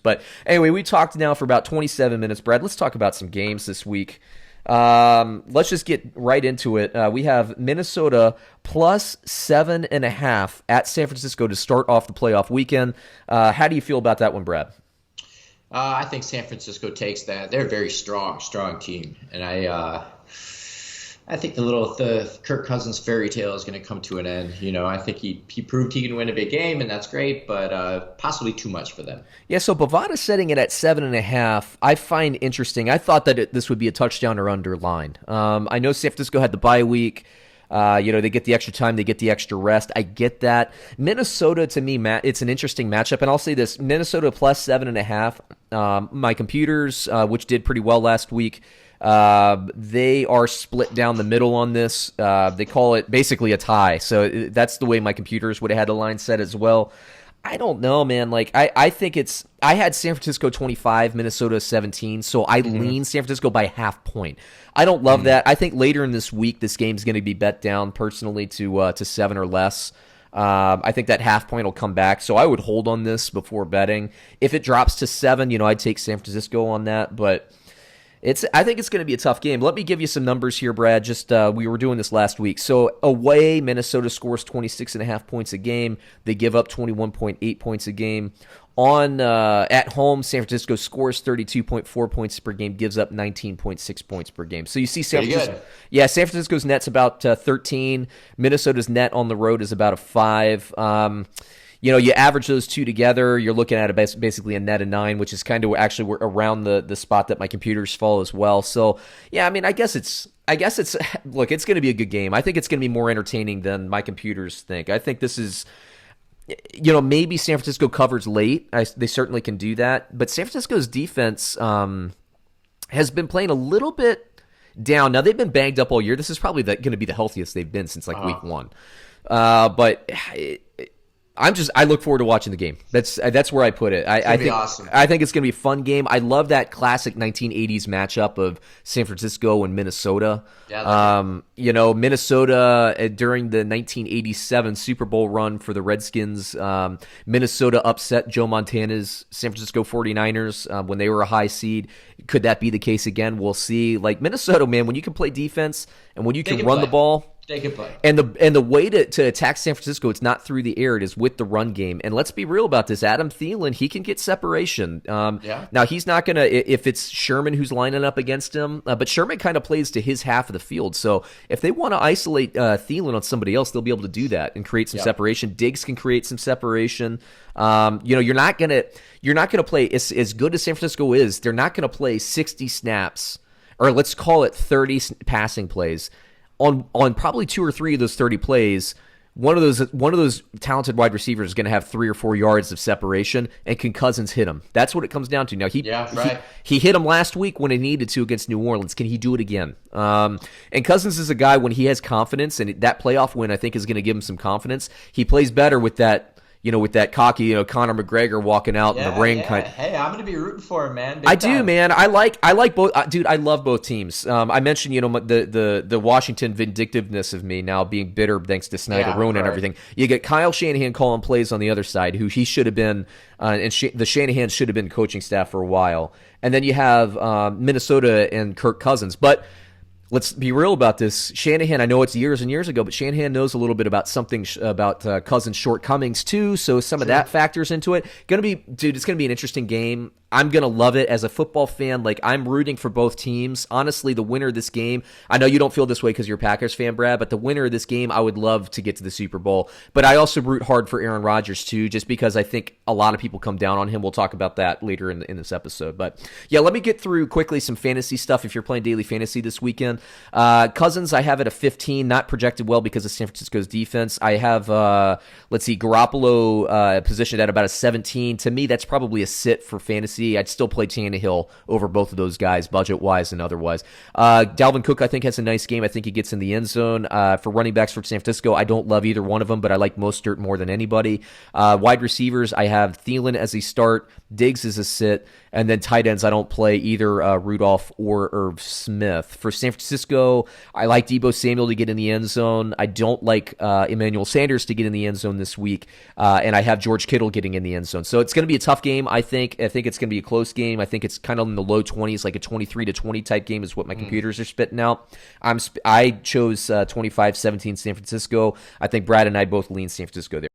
But anyway, we talked now for about 27 minutes, Brad. Let's talk about some games this week. Let's just get right into it. We have Minnesota plus 7.5 at San Francisco to start off the playoff weekend. How do you feel about that one, Brad? I think San Francisco takes that. They're a very strong team, and I think the Kirk Cousins fairy tale is going to come to an end. I think he proved he can win a big game, and that's great, but possibly too much for them. Yeah, so Bovada setting it at 7.5, I find interesting. I thought that this would be a touchdown or under line. I know San Francisco had the bye week. They get the extra time, they get the extra rest. I get that. Minnesota, to me, Matt, it's an interesting matchup, and I'll say this: Minnesota plus 7.5. My computers, which did pretty well last week, they are split down the middle on this. They call it basically a tie. So that's the way my computers would have had the line set as well. I don't know, man. I think I had San Francisco 25, Minnesota 17, so I lean San Francisco by half point. I don't love that. I think later in this week, this game's going to be bet down personally to 7 or less. I think that half point will come back, so I would hold on this before betting. If it drops to 7, I'd take San Francisco on that, but I think it's going to be a tough game. Let me give you some numbers here, Brad. Just we were doing this last week. So away, Minnesota scores 26.5 points a game. They give up 21.8 points a game. At home, San Francisco scores 32.4 points per game, gives up 19.6 points per game. So you see San Francisco. Yeah, San Francisco's net's about 13. Minnesota's net on the road is about a 5. You average those two together, you're looking at basically a net of 9, which is kind of actually around the spot that my computers fall as well. So, yeah, I mean, I guess it's look, it's going to be a good game. I think it's going to be more entertaining than my computers think. I think this is, maybe San Francisco covers late. They certainly can do that. But San Francisco's defense has been playing a little bit down. Now, they've been banged up all year. This is probably going to be the healthiest they've been since week 1. But I look forward to watching the game. That's where I put it. I think awesome. I think it's going to be a fun game. I love that classic 1980s matchup of San Francisco and Minnesota. Yeah, Minnesota during the 1987 Super Bowl run for the Redskins. Minnesota upset Joe Montana's San Francisco 49ers when they were a high seed. Could that be the case again? We'll see. Minnesota, man, when you can play defense and when you can run the ball. They can play. And the way to attack San Francisco, it's not through the air, it is with the run game. And let's be real about this. Adam Thielen, he can get separation. Now, he's not going to, if it's Sherman who's lining up against him, but Sherman kind of plays to his half of the field. So if they want to isolate Thielen on somebody else, they'll be able to do that and create some separation. Diggs can create some separation. You're not going to play, as good as San Francisco is, they're not going to play 60 snaps, or let's call it 30 passing plays. On probably 2 or 3 of those 30 plays, one of those talented wide receivers is going to have 3 or 4 yards of separation, and can Cousins hit him? That's what it comes down to. Now he hit him last week when he needed to against New Orleans. Can he do it again? And Cousins is a guy, when he has confidence, and that playoff win I think is going to give him some confidence. He plays better with that. With that cocky, Conor McGregor walking out in the ring. Hey, I'm going to be rooting for him, man. I do, man. I like both. Dude, I love both teams. I mentioned, the Washington vindictiveness of me now being bitter thanks to Snyder ruining everything. You get Kyle Shanahan calling plays on the other side, who he should have been, and the Shanahan should have been coaching staff for a while. And then you have Minnesota and Kirk Cousins. But let's be real about this. Shanahan, I know it's years and years ago, but Shanahan knows a little bit about something about Cousins' shortcomings too, so some of that factors into it. It's going to be an interesting game. I'm going to love it as a football fan. I'm rooting for both teams. Honestly, the winner of this game, I know you don't feel this way because you're a Packers fan, Brad, but the winner of this game, I would love to get to the Super Bowl. But I also root hard for Aaron Rodgers too, just because I think a lot of people come down on him. We'll talk about that later in this episode. But yeah, let me get through quickly some fantasy stuff if you're playing daily fantasy this weekend. Cousins, I have it at 15, not projected well because of San Francisco's defense. I have, Garoppolo positioned at about a 17. To me, that's probably a sit for fantasy. I'd still play Tannehill over both of those guys, budget-wise and otherwise. Dalvin Cook, I think, has a nice game. I think he gets in the end zone. For running backs for San Francisco, I don't love either one of them, but I like Mostert more than anybody. Wide receivers, I have Thielen as a start, Diggs as a sit, and then tight ends, I don't play either Rudolph or Irv Smith. For San Francisco, Francisco. I like Deebo Samuel to get in the end zone. I don't like Emmanuel Sanders to get in the end zone this week. And I have George Kittle getting in the end zone. So it's going to be a tough game, I think. I think it's going to be a close game. I think it's kind of in the low 20s, like a 23-20 type game is what my computers are spitting out. I chose 25-17 San Francisco. I think Brad and I both lean San Francisco there.